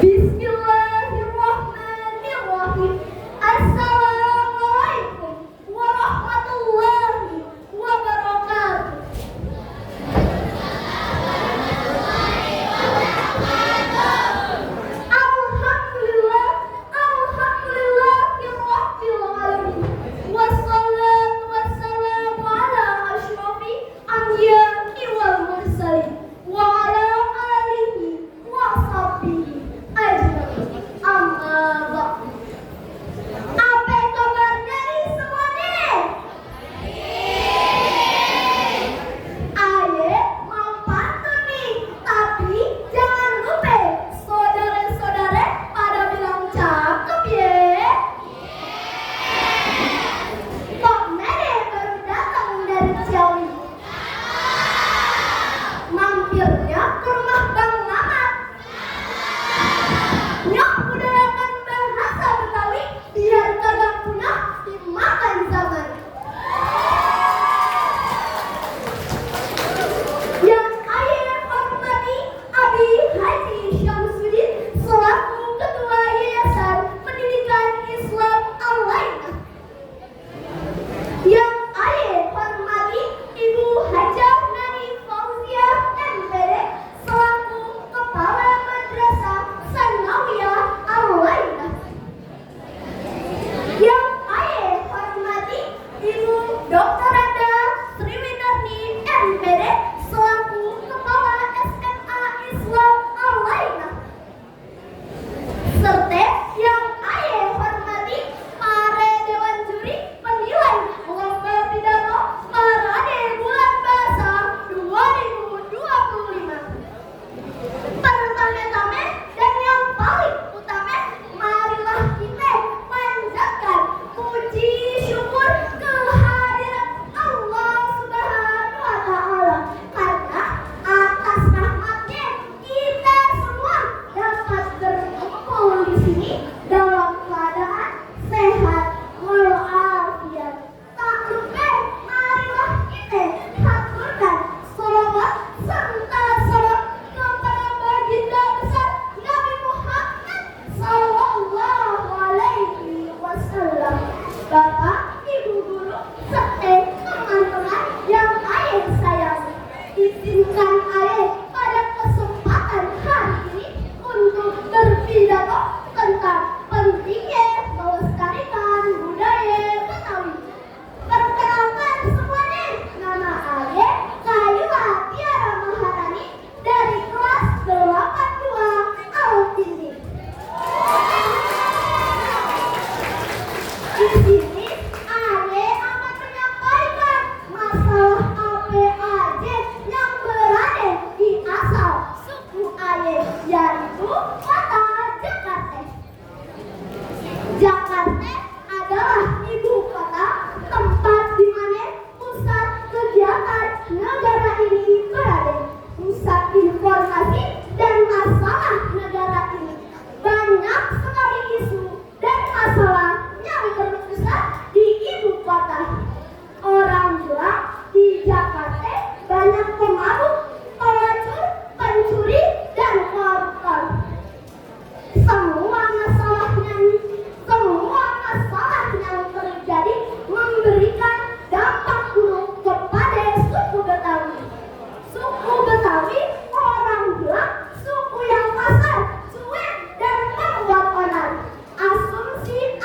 Bismillahirrahmanirrahim. Assalamualaikum warahmatullahi wabarakatuh. Alhamdulillah, alhamdulillahirabbil alamin. Wassalatu wassalamu ala asyrofil anbiya'i wal mursalin wa ala alihi wa sahbihi ajmain. Amma ba'du. Apa kabarnya nih semuanya? Aye mau pantun nih, tapi jangan lupa saudara-saudara pada bilang cakep ya. Kok Mere baru datang dari Ciawi? Mampirnya ke rumah Bang Mamat. Nyok budayakan bahasa Betawi biar kagak punah dimakan zaman. Yang ayah hormati Abi Haji Syamsuddin selaku Ketua Yayasan Pendidikan Islam Al-Lainah. Yang ayah hormati Ibu Hajah Nani Fauziah MPD selaku Kepala Madrasah Sanawiyah Al-Lainah. Yang ayah hormati Ibu Dr. Anda Sriwinarni MPD selaku Kepala SMA Islam Al-Lainah. Serta yang ayah hormati para Dewan Juri Penilai Lomba Pidato Parade Bulan Bahasa 2025. Pertama-tama dan yang paling utama, marilah kita panjatkan puji syukur kehadirat Allah Subhanahu wa Ta'ala, karena atas rahmatnya kita semua dapat berkumpul di sini dalam keadaan sehat walafiat. Tak lupa marilah kita haturkan sholawat serta salam kepada baginda besar Nabi Muhammad sallallahu alaihi wasallam. Bapak, Ibu guru, serta teman-teman yang ayah sayangi, izinkan ayah pada kesempatan hari ini untuk berpidato tentang pentingnya melestarikan budaya Betawi. Perkenalkan semuanya, nama ayah Kayula Tiara Maharani dari kelas 82 Al-Tindi. Di sini ayah akan menyampaikan masalah apa aja yang berada di asal suku ayah, yaitu kota Jakarta. Jakarta adalah ibu kota, tempat di mana pusat kegiatan negara ini berada. Pusat informasi dan masalah negara ini. Banyak sekali isu dan masalah yang berpusat di ibu kota. Orang bilang di Jakarta banyak pemabuk, pelacur, pencuri, dan koruptor. Semua masalah yang terjadi memberikan dampak buruk kepada suku Betawi. Suku Betawi orang bilang suku yang kasar, cuek, dan membuat onar. Asumsi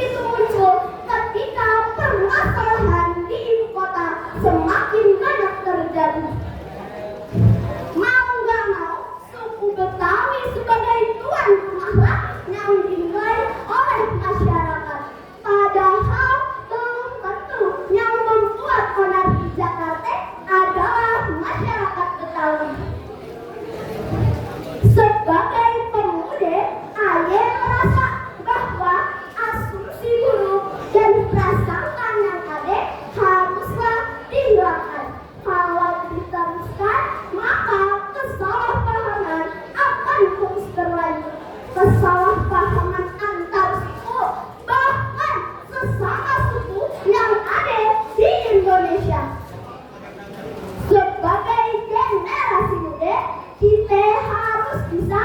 itu muncul ketika permasalahan di ibu kota semakin banyak terjadi. Mau nggak mau, suku Betawi sebagai tuan rumah yang dinilai oleh masyarakat. Padahal belum tentu yang membuat onar di Jakarta adalah masyarakat Betawi. Sebagai pemuda, ayah merasa bahwa asumsi buruk dan prasangka yang ada haruslah dihilangkan. Kalau diteruskan, maka kesalahpahaman akan terus berlanjut. Kesalahpahaman antar suku, bahkan sesama suku yang ada di Indonesia. Sebagai generasi muda, kita harus bisa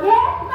sebagai